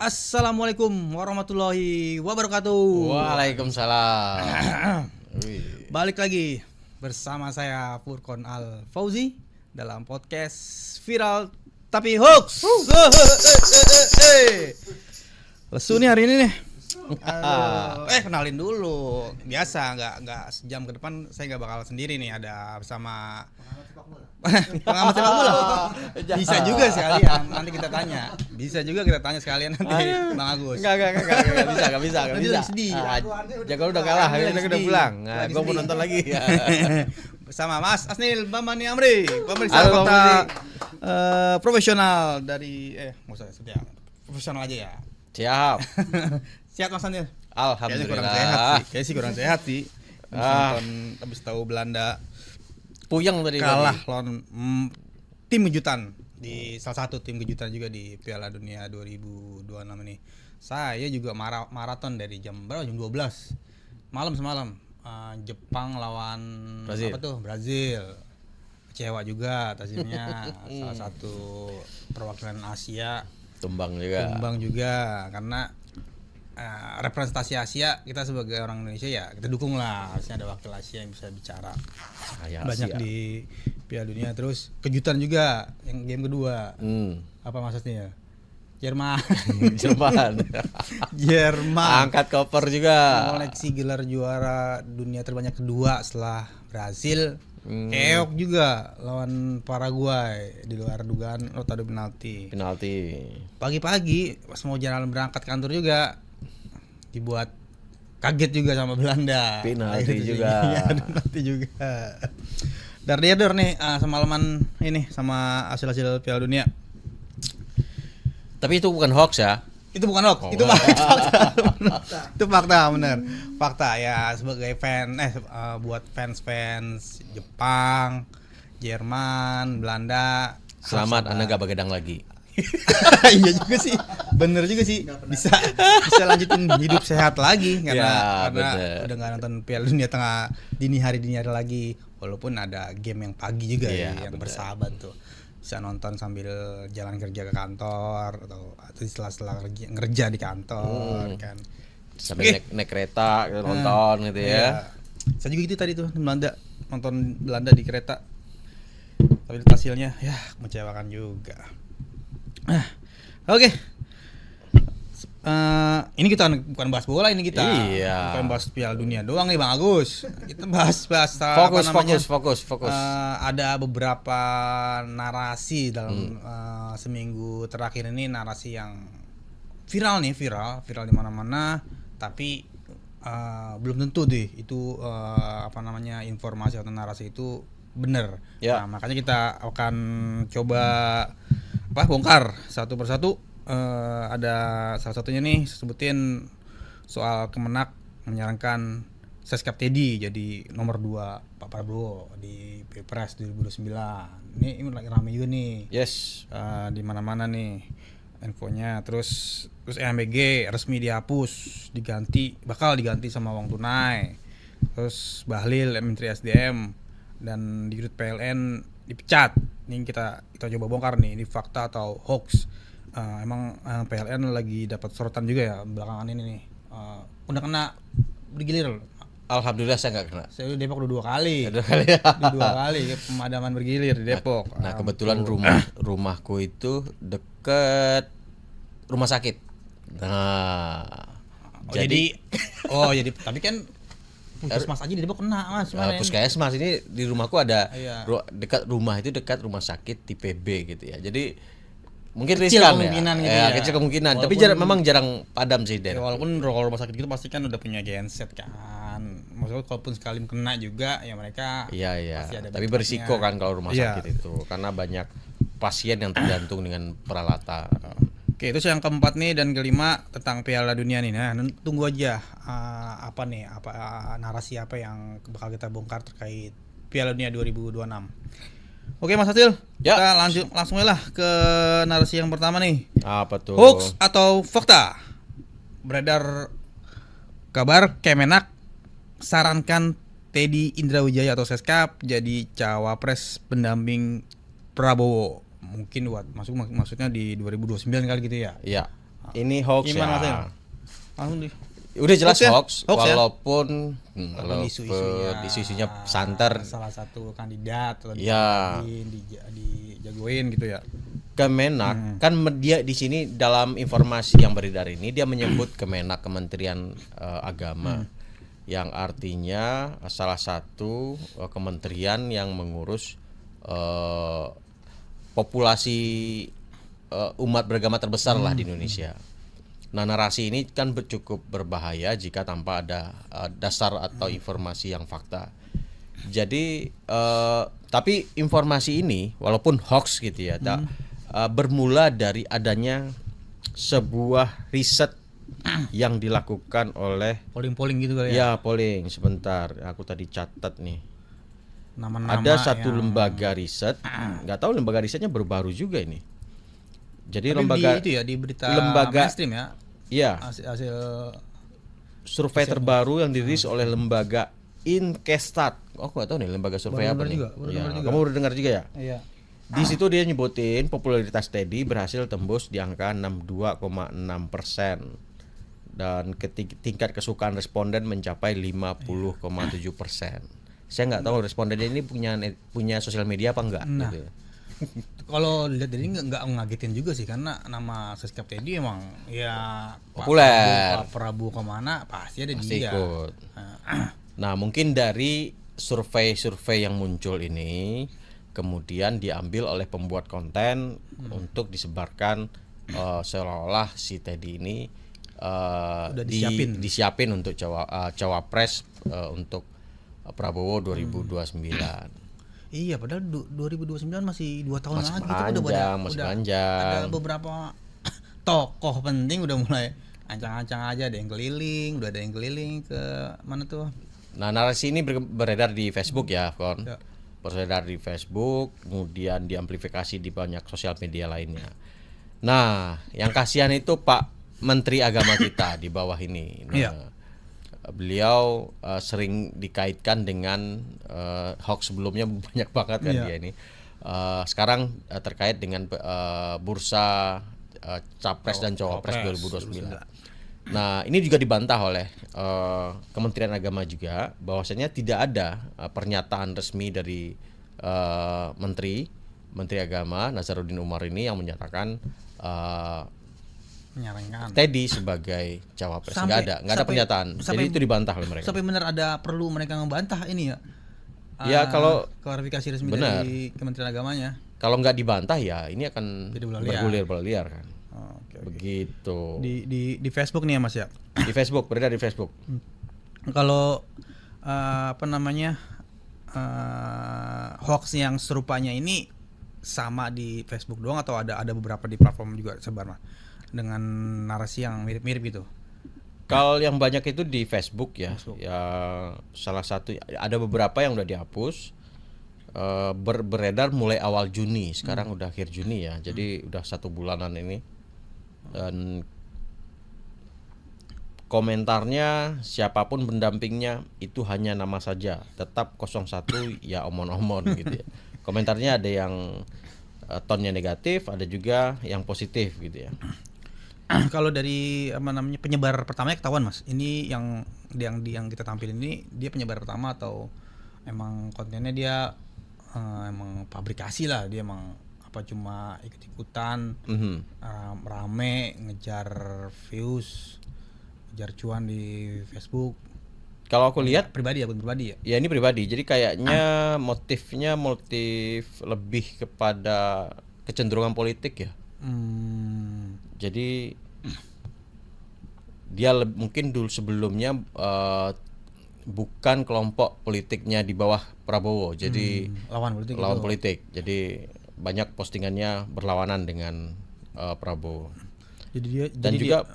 Assalamualaikum warahmatullahi wabarakatuh. Waalaikumsalam. Balik lagi bersama saya Furqon Al Fauzi dalam podcast Viral Tapi Hoax. Lesu nih hari ini nih. Kenalin dulu. Biasa nggak sejam ke depan saya nggak bakal sendiri nih, ada bersama pengamat sepak bola. Bisa juga sekalian nanti kita tanya. Bisa juga kita tanya sekalian nanti Bang Agus. Enggak bisa. Nanti lagi sedih. Jago udah kalah, Lagi kita udah sedih. pulang. Nah, Lagi gua mau sedih. nonton lagi. Bersama Mas Asnil Bambani Amri, pemeriksa Halo, kota Bang profesional dari nggak usah sedia. Profesional aja ya. Siap. Sehat Mas Asnil? Kayaknya kurang sehat Alhamdulillah. sih. Kayaknya sih kurang sehat sih. Nonton habis tahu Belanda Puyeng tadi. kalah lawan tim kejutan di salah satu tim kejutan juga di Piala Dunia 2026 ini. Saya juga maraton dari jam berapa? Jam 12 malam semalam. Jepang lawan Brazil. apa tuh? Brazil. Kecewa juga hasilnya. Salah satu perwakilan Asia Tumbang juga. tumbang juga karena representasi Asia, kita sebagai orang Indonesia ya kita dukung lah, harusnya ada wakil Asia yang bisa bicara banyak di Piala Dunia. Terus kejutan juga yang game kedua apa maksudnya ya? Jerman Angkat koper juga. koleksi gelar juara dunia terbanyak kedua setelah Brasil. Keok juga lawan Paraguay di luar dugaan, adu penalti. Pagi-pagi pas mau jalan berangkat kantor juga dibuat kaget juga sama Belanda. Penalti Akhirnya juga. Iya, penalti juga. Dar nih semalaman ini sama hasil-hasil Piala Dunia. Tapi itu bukan hoax ya. Itu bukan hoax, itu fakta. Itu fakta bener. Fakta ya, sebagai fan buat fans Jepang, Jerman, Belanda. Selamat, Anda gak begadang lagi. Iya juga sih, bener juga sih, bisa lanjutin hidup sehat lagi karena bener. udah nggak nonton Piala Dunia dini hari lagi, walaupun ada game yang pagi juga yang bener. bersahabat tuh, bisa nonton sambil jalan kerja ke kantor atau setelah ngerja di kantor kan, Sambil naik kereta gitu, nonton gitu ya. Saya juga gitu tadi tuh nonton Belanda di kereta, tapi hasilnya ya mengecewakan juga. Oke. Ini kita bukan bahas bola ini kita. Iya. Bukan bahas Piala Dunia doang nih Bang Agus. Kita bahas Fokus. Ada beberapa narasi dalam seminggu terakhir ini, narasi yang viral di mana-mana, tapi belum tentu deh itu informasi atau narasi itu benar. Ya. Nah, makanya kita akan coba bongkar satu persatu. Ada salah satunya nih, sebutin soal Kemenak menyarankan Seskap Teddy jadi nomor 2 Pak Prabowo di Pilpres 2029. Ini lagi rame juga nih. Yes. Di mana-mana nih infonya. Terus MBG resmi dihapus, bakal diganti sama uang tunai. Terus Bahlil Menteri SDM dan Dirut PLN dipecat. Ini kita coba bongkar nih, ini fakta atau hoax. Emang PLN lagi dapat sorotan juga ya belakangan ini nih. Udah kena bergilir. Alhamdulillah saya nggak kena. Saya di Depok udah 2 kali. Ya. Dua kali pemadaman bergilir di Depok. Nah, kebetulan rumahku itu deket rumah sakit. Nah, jadi tapi kan puskesmas aja di Depok kena Mas. puskesmas ini di rumahku ada. Iya. Dekat rumah sakit tipe B gitu ya. Jadi mungkin Kecil riskan kemungkinan ya. gitu ya. Kecil kemungkinan. Tapi memang jarang padam sih Ya, daerah. walaupun kalau rumah sakit itu pasti kan udah punya genset kan. Maksudnya kalaupun sekali kena juga ya mereka Iya. pasti ada Tapi backupnya. berisiko kan kalau rumah Iya. sakit itu karena banyak pasien yang tergantung dengan peralatan. Oke, itu yang keempat nih, dan kelima tentang Piala Dunia nih. Nah, tunggu aja narasi apa yang bakal kita bongkar terkait Piala Dunia 2026. Oke Mas Hasil, Ya. kita langsung lah ke narasi yang pertama nih. Apa tuh? Hoax atau fakta? Beredar kabar Kemenak sarankan Teddy Indrawijaya atau Seskap jadi cawapres pendamping Prabowo. Mungkin maksudnya di 2029 kali gitu ya. Iya. Ini hoax Gimana Mas Em? ya. Langsung di Udah jelas Hoax ya? hoax, Hoax ya? walaupun walaupun isu-isunya santer. salah satu kandidat atau Ya. dijagoin gitu ya. Kemenak kan dia di sini dalam informasi yang beredar ini dia menyebut Kemenak, Kementerian Agama, yang artinya salah satu kementerian yang mengurus populasi umat beragama terbesar lah di Indonesia. Nah, narasi ini kan cukup berbahaya jika tanpa ada dasar atau informasi yang fakta. Jadi tapi informasi ini walaupun hoax gitu ya, bermula dari adanya sebuah riset yang dilakukan oleh Polling gitu kali ya. ya polling. Sebentar, aku tadi catat nih. Nama-nama Ada satu yang- lembaga riset, nggak tahu lembaga risetnya baru juga ini. Jadi Tapi lembaga di itu ya di berita lembaga- mainstream ya. ya Hasil survei terbaru yang dirilis oleh lembaga Inkestat. Oh, aku nggak tahu nih lembaga survei Baru apa dengar nih. juga, baru Ya, dengar juga. kamu udah dengar juga ya? iya. Di situ dia nyebutin popularitas Teddy berhasil tembus di angka 62,6% dan tingkat kesukaan responden mencapai 50,7%. Saya nggak tahu respondennya ini punya sosial media apa enggak Nah. gitu ya. Kalau dilihat dari ini nggak ngagetin juga sih karena nama Siskap Teddy emang ya Populer. Pak Prabowo kemana pasti ada Pasti dia. ikut. Nah, Nah, mungkin dari survei-survei yang muncul ini kemudian diambil oleh pembuat konten untuk disebarkan seolah-olah si Teddy ini Udah disiapin. disiapin untuk cawapres untuk Prabowo 2029. Iya, padahal 2029 masih 2 tahun Masih lagi. masih panjang. Ada beberapa tokoh penting udah mulai ancang-ancang aja, ada yang keliling, udah ada yang keliling ke mana tuh? Nah, narasi ini beredar di Facebook ya, Kon. Ya. Beredar di Facebook, kemudian diamplifikasi di banyak sosial media lainnya. Nah, yang kasihan itu Pak Menteri Agama kita di bawah ini. Nah, Iya. beliau sering dikaitkan dengan hoax sebelumnya banyak banget kan Iya. dia ini. Sekarang terkait dengan bursa capres dan cawapres 2029. Nah, ini juga dibantah oleh Kementerian Agama juga bahwasanya tidak ada pernyataan resmi dari Menteri Agama Nazaruddin Umar ini yang menyatakan Menyarankan. Teddy sebagai cawapres. Nggak Nggak ada pernyataan. Jadi itu dibantah oleh mereka. Sampai benar ada perlu mereka membantah ini ya. Ya, kalau klarifikasi resmi benar. dari Kementerian Agamanya. Kalau nggak dibantah ya ini akan Jadi bola liar. bergulir-berliar kan. Oke. Begitu. Di Facebook nih ya Mas ya. Di Facebook, beredar di Facebook. Kalau apa namanya hoax yang serupanya ini sama di Facebook doang atau ada beberapa di platform juga sebar Mas dengan narasi yang mirip-mirip gitu. Kalau yang banyak itu di Facebook ya. Facebook. Ya salah satu ada beberapa yang udah dihapus. Beredar mulai awal Juni, sekarang udah akhir Juni ya. Jadi udah 1 bulanan ini. Dan komentarnya siapapun pendampingnya itu hanya nama saja, tetap 01 ya omon-omon gitu ya. Komentarnya ada yang tonnya negatif, ada juga yang positif gitu ya. Kalau dari apa namanya penyebar pertamanya ketahuan Mas. Ini yang kita tampilin ini dia penyebar pertama atau emang kontennya dia emang pabrikasi lah, dia emang apa cuma ikut-ikutan rame ngejar views, ngejar cuan di Facebook. Kalau aku lihat Pribadi ya, pribadi ya. ya ini pribadi. Jadi kayaknya motif lebih kepada kecenderungan politik ya. Jadi dia mungkin dulu sebelumnya bukan kelompok politiknya di bawah Prabowo. Jadi Lawan politik. lawan itu. politik. Jadi banyak postingannya berlawanan dengan Prabowo. Jadi Dan juga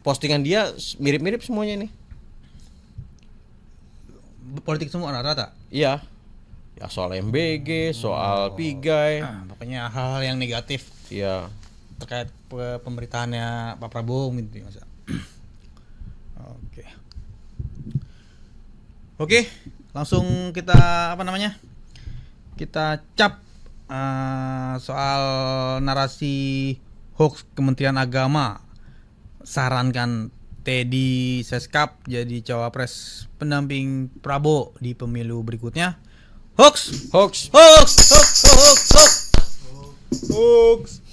postingan dia mirip-mirip semuanya ini. politik semua rata-rata. Iya. Ya soal MBG, soal Pigai. Pokoknya hal-hal yang negatif Iya. terkait pemerintahannya Pak Prabowo gitu ya Mas. Oke. Oke, langsung kita apa namanya? Kita cap soal narasi hoax Kementerian Agama sarankan Teddy Seskap jadi cawapres pendamping Prabowo di pemilu berikutnya. Hoax. Hoax. Hoax. Hoax. Hoax. Hoax. Hoax.